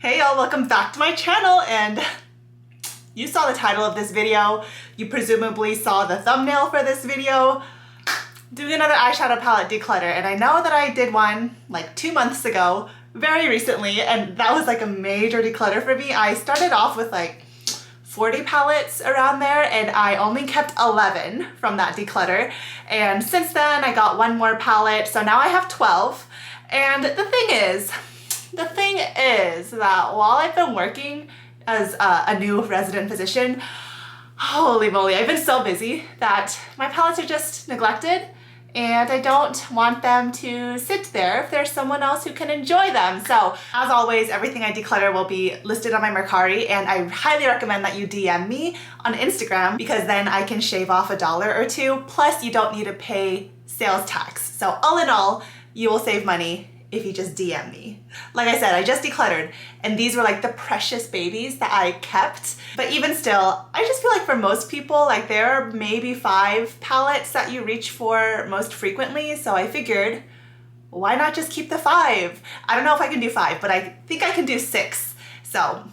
Hey y'all, welcome back to my channel, and you saw the title of this video. You presumably saw the thumbnail for this video. Doing another eyeshadow palette declutter, and I know that I did one like 2 months ago, very recently, and that was like a major declutter for me. I started off with like 40 palettes around there, and I only kept 11 from that declutter. And since then I got one more palette, so now I have 12. And the thing is that while I've been working as a new resident physician, holy moly, I've been so busy that my palettes are just neglected, and I don't want them to sit there if there's someone else who can enjoy them. So as always, everything I declutter will be listed on my Mercari, and I highly recommend that you DM me on Instagram, because then I can shave off $1 or $2, plus you don't need to pay sales tax. So all in all, you will save money if you just DM me. Like I said, I just decluttered, and these were like the precious babies that I kept. But even still, I just feel like for most people, like there are maybe 5 palettes that you reach for most frequently. So I figured, why not just keep the 5? I don't know if I can do 5, but I think I can do 6. So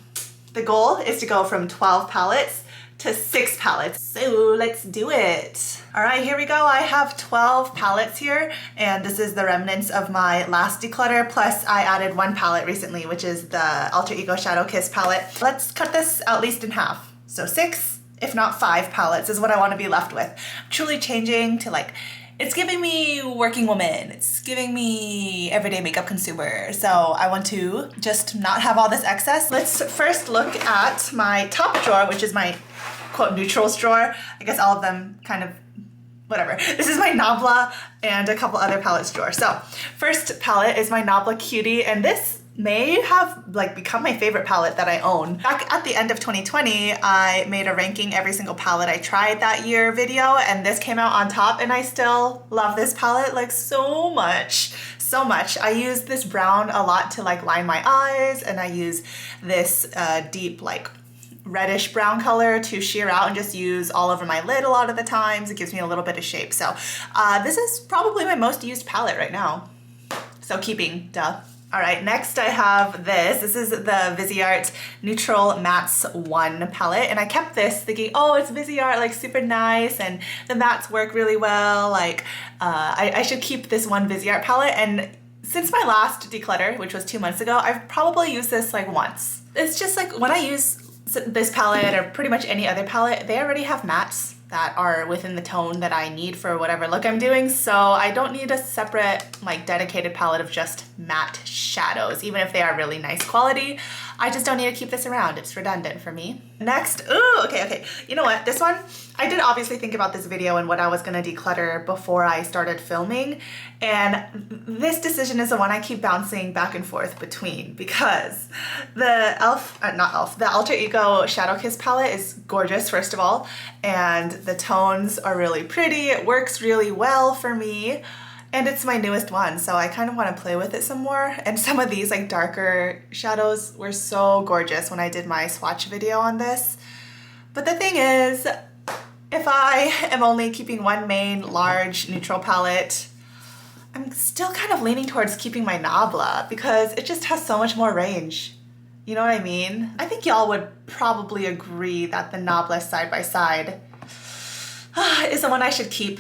the goal is to go from 12 palettes to 6 palettes. So let's do it. All right, here we go. I have 12 palettes here, and this is the remnants of my last declutter, plus I added 1 palette recently, which is the Alter Ego Shadow Kiss palette. Let's cut this at least in half. So 6, if not 5 palettes is what I want to be left with. I'm truly changing to like, it's giving me working woman, it's giving me everyday makeup consumer. So I want to just not have all this excess. Let's first look at my top drawer, which is my quote neutrals drawer. I guess all of them kind of whatever. This is my Nabla and a couple other palettes drawer. So first palette is my Nabla Cutie, and this may have like become my favorite palette that I own. Back at the end of 2020, I made a ranking every single palette I tried that year video, and this came out on top, and I still love this palette like so much. So much. I use this brown a lot to like line my eyes, and I use this deep like reddish brown color to sheer out and just use all over my lid a lot of the times. It gives me a little bit of shape. So this is probably my most used palette right now. So keeping, duh. All right, next I have this. This is the Viseart Neutral Mattes 1 palette, and I kept this thinking, oh, it's Viseart, like super nice, and the mattes work really well. Like I should keep this one Viseart palette, and since my last declutter, which was 2 months ago, I've probably used this like once. It's just like when I use this palette or pretty much any other palette, they already have mattes that are within the tone that I need for whatever look I'm doing, so I don't need a separate like dedicated palette of just matte shadows, even if they are really nice quality. I just don't need to keep this around. It's redundant for me. Next, ooh, okay. You know what, this one, I did obviously think about this video and what I was gonna the before I started filming, and this decision is the one I keep bouncing back and forth between, because the the Alter Ego Shadow Kiss palette is gorgeous, first of all, and the tones are really pretty. It works really well for me, and it's my newest one, so I kind of want to play with it some more. And some of these like darker shadows were so gorgeous when I did my swatch video on this. But the thing is, if I am only keeping one main large neutral palette, I'm still kind of leaning towards keeping my Nabla, because it just has so much more range. You know what I mean? I think y'all would probably agree that the Nabla side by side is the one I should keep.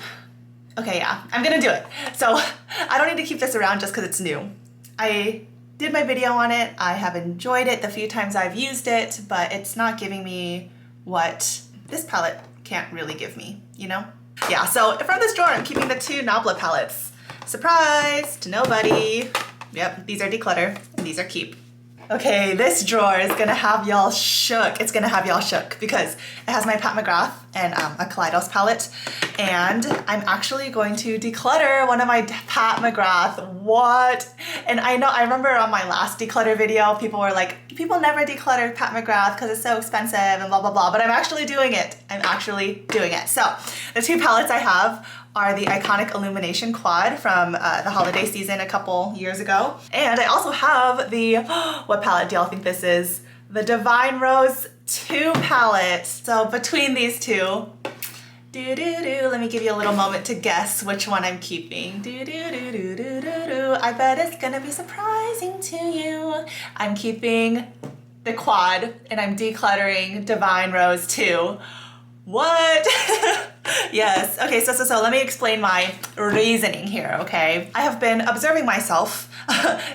Okay, yeah, I'm gonna do it. So I don't need to keep this around just because it's new. I did my video on it. I have enjoyed it the few times I've used it, but it's not giving me what this palette can't really give me, you know? Yeah, so from this drawer, I'm keeping the 2 Nabla palettes. Surprise to nobody. Yep, these are declutter and these are keep. Okay, this drawer is gonna have y'all shook. It's gonna have y'all shook because it has my Pat McGrath and a Kaleidos palette, and I'm actually going to declutter one of my Pat McGrath. What? And I know, I remember on my last declutter video, people were like, people never declutter Pat McGrath because it's so expensive and blah, blah, blah, but I'm actually doing it. I'm actually doing it. So the 2 palettes I have are the iconic Illumination Quad from the holiday season a couple years ago. And I also have the, what palette do y'all think this is? The Divine Rose 2 palette. So between these two, Let me give you a little moment to guess which one I'm keeping. I bet it's gonna be surprising to you. I'm keeping the quad and I'm decluttering Divine Rose 2. What? Yes. Okay, so let me explain my reasoning here, okay? I have been observing myself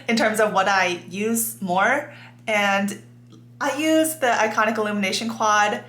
in terms of what I use more, and I use the Iconic Illumination Quad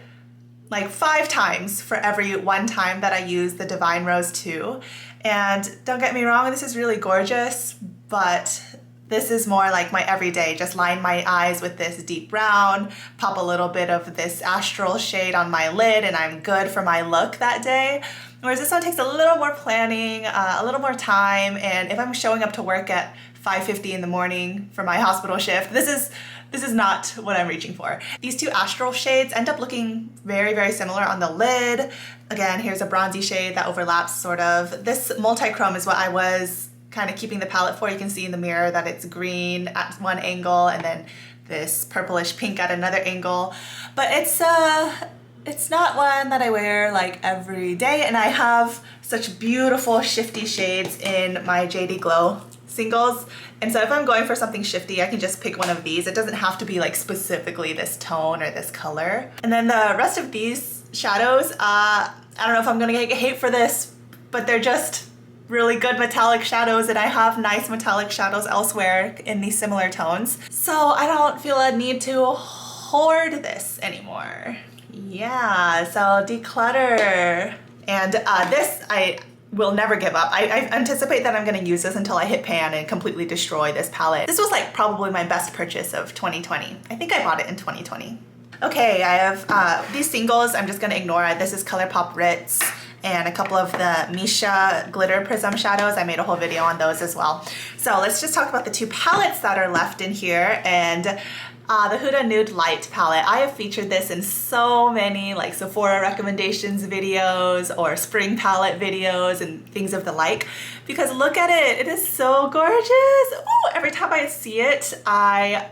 like 5 times for every 1 time that I use the Divine Rose 2. And don't get me wrong, this is really gorgeous, but this is more like my everyday. Just line my eyes with this deep brown, pop a little bit of this astral shade on my lid, and I'm good for my look that day. Whereas this one takes a little more planning, a little more time, and if I'm showing up to work at 5:50 in the morning for my hospital shift, this is not what I'm reaching for. These 2 astral shades end up looking very, very similar on the lid. Again, here's a bronzy shade that overlaps sort of. This multi-chrome is what I was kind of keeping the palette for. You can see in the mirror that it's green at one angle and then this purplish pink at another angle. But it's not one that I wear like every day, and I have such beautiful shifty shades in my JD Glow singles. And so if I'm going for something shifty, I can just pick one of these. It doesn't have to be like specifically this tone or this color. And then the rest of these shadows, I don't know if I'm gonna get hate for this, but they're just really good metallic shadows, and I have nice metallic shadows elsewhere in these similar tones. So I don't feel a need to hoard this anymore. Yeah, so declutter. And this, I will never give up. I anticipate that I'm gonna use this until I hit pan and completely destroy this palette. This was like probably my best purchase of 2020. I think I bought it in 2020. Okay, I have these singles, I'm just gonna ignore it. This is ColourPop Ritz and a couple of the Misha glitter prism shadows. I made a whole video on those as well. So let's just talk about the 2 palettes that are left in here. And the Huda Nude Light palette. I have featured this in so many like Sephora recommendations videos or spring palette videos and things of the like, because look at it, it is so gorgeous. Ooh, every time I see it, I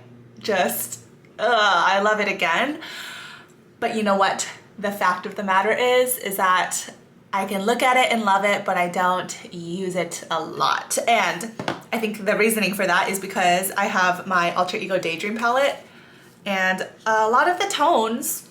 love it again. But you know what the fact of the matter is that I can look at it and love it, but I don't use it a lot. And I think the reasoning for that is because I have my Alter Ego Daydream palette, and a lot of the tones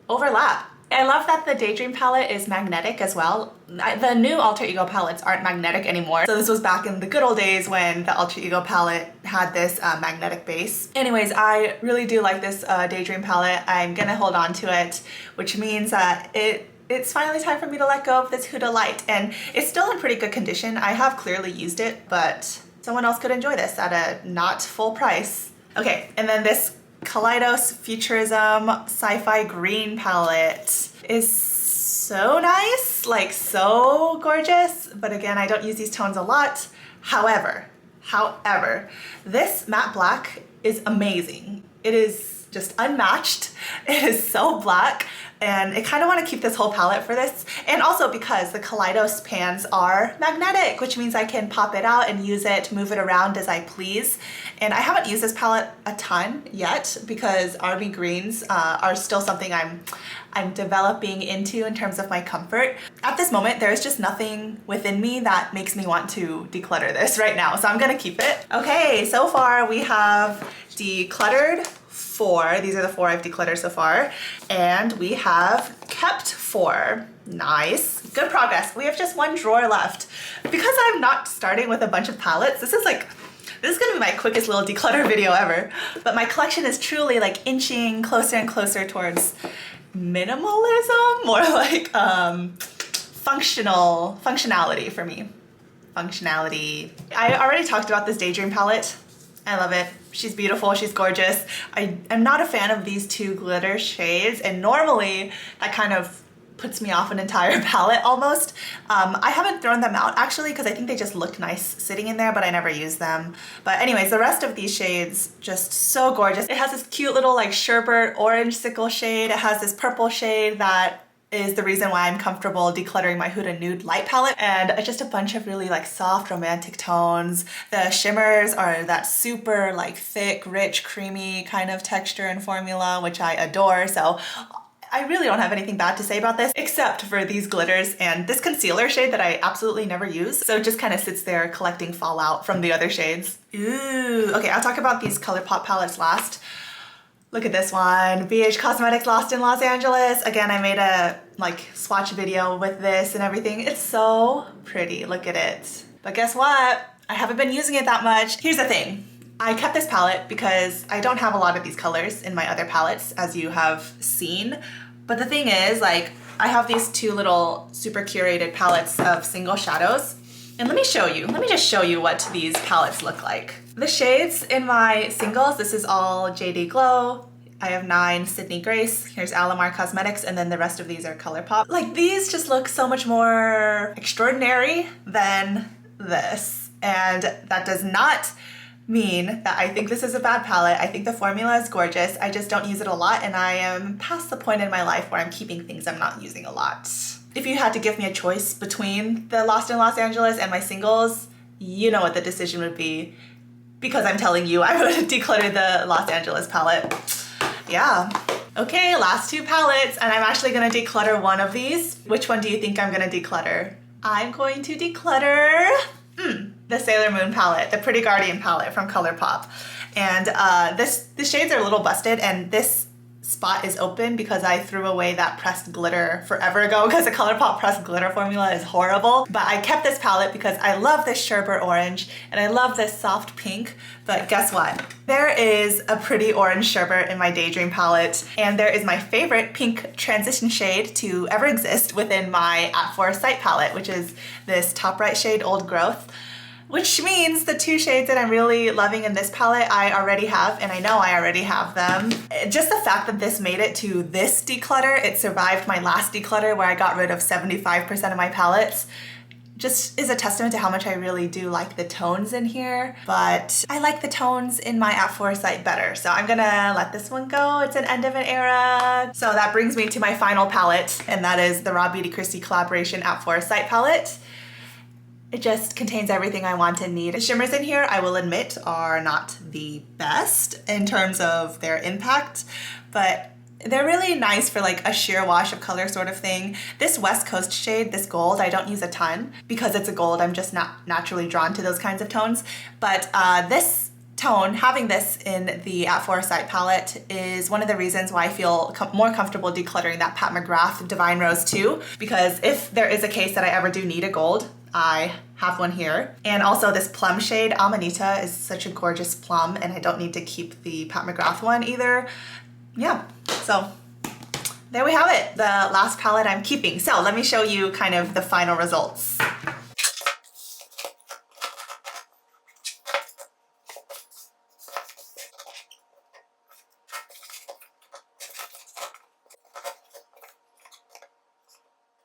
overlap. I love that the Daydream palette is magnetic as well. The new Alter Ego palettes aren't magnetic anymore. So this was back in the good old days when the Alter Ego palette had this magnetic base. Anyways, I really do like this Daydream palette. I'm gonna hold on to it, which means that it's finally time for me to let go of this Huda Light, and it's still in pretty good condition. I have clearly used it, but someone else could enjoy this at a not full price. Okay, and then this Kaleidos Futurism Sci-Fi Green palette is so nice, like so gorgeous, but again, I don't use these tones a lot. However, this matte black is amazing. It is just unmatched. It is so black, and I kind of want to keep this whole palette for this. And also because the Kaleidos pans are magnetic, which means I can pop it out and use it, move it around as I please. And I haven't used this palette a ton yet because RB greens are still something I'm developing into in terms of my comfort. At this moment, there's just nothing within me that makes me want to declutter this right now, so I'm gonna keep it. Okay, so far we have decluttered 4. These are the 4 I've decluttered so far. And we have kept 4. Nice, good progress. We have just 1 drawer left. Because I'm not starting with a bunch of palettes, this is gonna be my quickest little declutter video ever. But my collection is truly like inching closer and closer towards minimalism, more like functionality for me. Functionality. I already talked about this Daydream palette. I love it. She's beautiful, she's gorgeous. I am not a fan of these 2 glitter shades, and normally that kind of puts me off an entire palette almost. I haven't thrown them out actually because I think they just look nice sitting in there, but I never use them. But anyways, the rest of these shades, just so gorgeous. It has this cute little like sherbet orange sickle shade. It has this purple shade that is the reason why I'm comfortable decluttering my Huda Nude Light palette, and just a bunch of really like soft romantic tones. The shimmers are that super like thick, rich, creamy kind of texture and formula, which I adore. So I really don't have anything bad to say about this except for these glitters and this concealer shade that I absolutely never use. So it just kind of sits there collecting fallout from the other shades. Ooh, okay, I'll talk about these ColourPop palettes last. Look at this one, BH Cosmetics Lost in Los Angeles. Again, I made a swatch video with this and everything. It's so pretty, look at it. But guess what? I haven't been using it that much. Here's the thing. I kept this palette because I don't have a lot of these colors in my other palettes, as you have seen. But the thing is, I have these two little super curated palettes of single shadows. And let me just show you what these palettes look like. The shades in my singles, this is all JD Glow. I have 9 Sydney Grace, here's Alamar Cosmetics, and then the rest of these are ColourPop. These just look so much more extraordinary than this. And that does not mean that I think this is a bad palette. I think the formula is gorgeous. I just don't use it a lot, and I am past the point in my life where I'm keeping things I'm not using a lot. If you had to give me a choice between the Lost in Los Angeles and my singles, you know what the decision would be. Because I'm telling you, I would declutter the Los Angeles palette. Yeah. Okay, last 2 palettes, and I'm actually gonna declutter one of these. Which one do you think I'm gonna declutter? I'm going to declutter the Sailor Moon palette, the Pretty Guardian palette from ColourPop. And the shades are a little busted, and this spot is open because I threw away that pressed glitter forever ago because the ColourPop pressed glitter formula is horrible. But I kept this palette because I love this sherbet orange and I love this soft pink. But guess what? There is a pretty orange sherbet in my Daydream palette, and there is my favorite pink transition shade to ever exist within my At Foresight palette, which is this top right shade, Old Growth. Which means the 2 shades that I'm really loving in this palette I already have, and I know I already have them. Just the fact that this made it to this declutter, it survived my last declutter where I got rid of 75% of my palettes, just is a testament to how much I really do like the tones in here. But I like the tones in my At Foresight better, so I'm gonna let this one go. It's an end of an era. So that brings me to my final palette, and that is the Raw Beauty Kristi collaboration At Foresight palette. It just contains everything I want and need. The shimmers in here, I will admit, are not the best in terms of their impact, but they're really nice for a sheer wash of color sort of thing. This West Coast shade, this gold, I don't use a ton because it's a gold. I'm just not naturally drawn to those kinds of tones. But this tone, having this in the At Foresight palette, is one of the reasons why I feel more comfortable decluttering that Pat McGrath Divine Rose 2, because if there is a case that I ever do need a gold, I have one here. And also this plum shade, Amanita, is such a gorgeous plum, and I don't need to keep the Pat McGrath one either. Yeah, so there we have it, the last palette I'm keeping. So let me show you kind of the final results.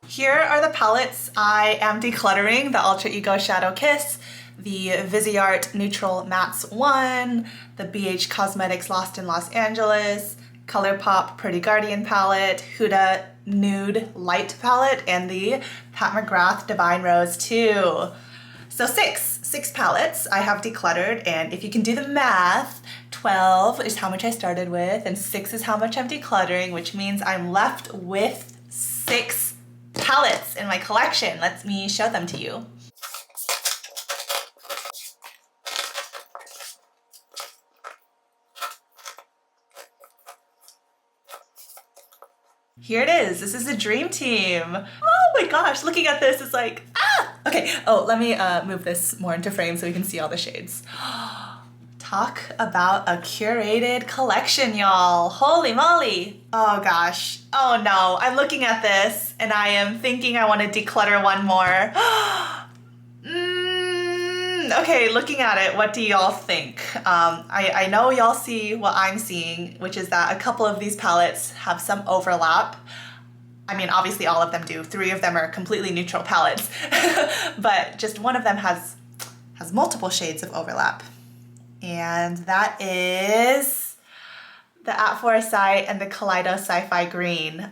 Here are the palettes I am decluttering: the Ultra Ego Shadow Kiss, the Viseart Neutral Mattes 1, the BH Cosmetics Lost in Los Angeles, ColourPop Pretty Guardian palette, Huda Nude Light palette, and the Pat McGrath Divine Rose 2. So six palettes I have decluttered, and if you can do the math, 12 is how much I started with, and 6 is how much I'm decluttering, which means I'm left with 6 palettes in my collection. Let me show them to you. Here it is. This is a dream team. Oh my gosh, looking at this is like, ah! Okay, oh, let me move this more into frame so we can see all the shades. Talk about a curated collection, y'all. Holy moly. Oh gosh. Oh no, I'm looking at this and I am thinking I want to declutter one more. Okay, looking at it, what do y'all think? I know y'all see what I'm seeing, which is that a couple of these palettes have some overlap. I mean, obviously all of them do. 3 of them are completely neutral palettes, but just one of them has multiple shades of overlap. And that is the At Foresight and the Kaleido Sci-Fi Green.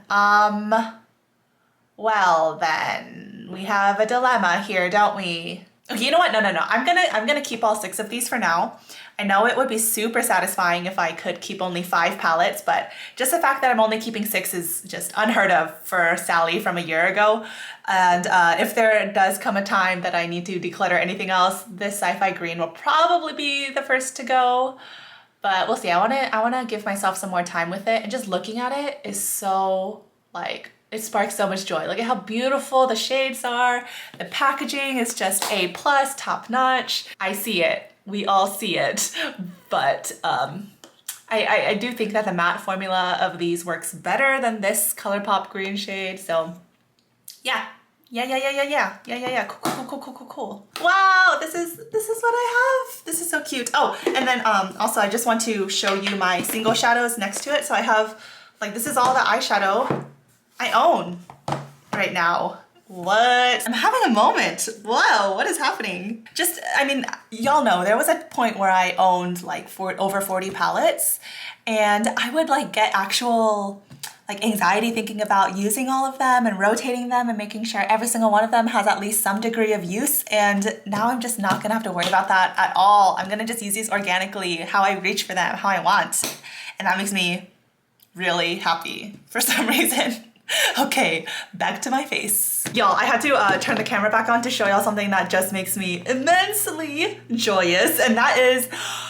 Well then, we have a dilemma here, don't we? Okay, you know what? No. I'm gonna keep all 6 of these for now. I know it would be super satisfying if I could keep only 5 palettes, but just the fact that I'm only keeping 6 is just unheard of for Sally from a year ago. And if there does come a time that I need to declutter anything else, this sci-fi green will probably be the first to go. But we'll see. I wanna give myself some more time with it, and just looking at it is so like, it sparks so much joy. Look at how beautiful the shades are. The packaging is just A+, top notch. I see it. We all see it. But I do think that the matte formula of these works better than this ColourPop green shade. So yeah. Cool. Wow, this is what I have. This is so cute. Oh, and then also I just want to show you my single shadows next to it. So I have, like, this is all the eyeshadow I own right now. What? I'm having a moment. Whoa, what is happening? Just, I mean, y'all know there was a point where I owned like over 40 palettes, and I would like get actual like anxiety thinking about using all of them and rotating them and making sure every single one of them has at least some degree of use. And now I'm just not gonna have to worry about that at all. I'm gonna just use these organically, how I reach for them, how I want. And that makes me really happy for some reason. Okay, back to my face. Y'all, I had to turn the camera back on to show y'all something that just makes me immensely joyous, and that is,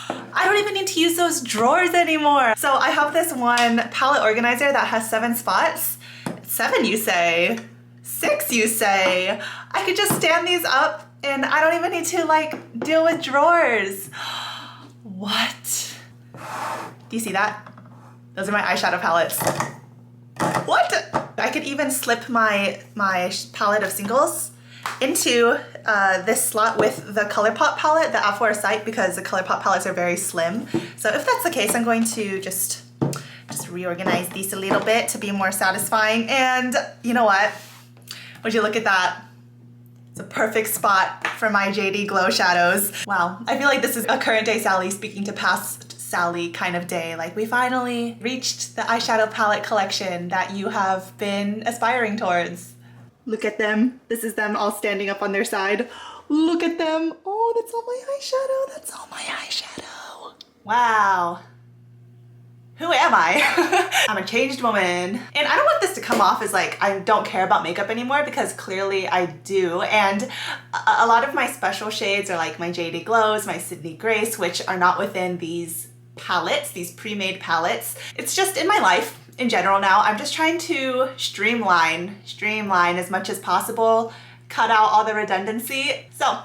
I don't even need to use those drawers anymore. So I have this one palette organizer that has 7 spots. 7, you say? 6, you say? I could just stand these up and I don't even need to like deal with drawers. What? Do you see that? Those are my eyeshadow palettes. What? I could even slip my palette of singles into this slot with the ColourPop palette, the Aphora Sight, because the ColourPop palettes are very slim. So if that's the case, I'm going to just reorganize these a little bit to be more satisfying. And you know what? Would you look at that? It's a perfect spot for my JD Glow shadows. Wow, I feel like this is a current day Sally speaking to past Sally kind of day. Like, we finally reached the eyeshadow palette collection that you have been aspiring towards. Look at them. This is them all standing up on their side. Look at them. Oh, that's all my eyeshadow. That's all my eyeshadow. Wow. Who am I? I'm a changed woman. And I don't want this to come off as like I don't care about makeup anymore, because clearly I do. And a lot of my special shades are like my JD Glows, my Sydney Grace, which are not within these palettes, these pre-made palettes. It's just in my life in general now. I'm just trying to streamline as much as possible, cut out all the redundancy. So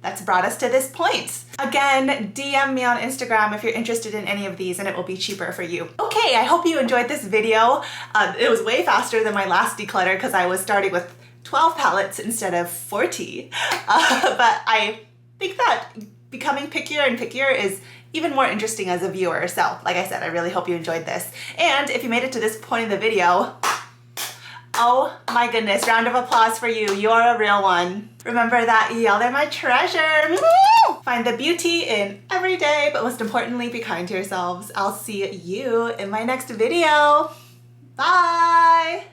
that's brought us to this point. Again, DM me on Instagram if you're interested in any of these and it will be cheaper for you. Okay, I hope you enjoyed this video. It was way faster than my last declutter because I was starting with 12 palettes instead of 40. But I think that becoming pickier and pickier is even more interesting as a viewer. So like I said, I really hope you enjoyed this. And if you made it to this point in the video, oh my goodness, round of applause for you. You're a real one. Remember that y'all are my treasure. Find the beauty in every day, but most importantly, be kind to yourselves. I'll see you in my next video. Bye.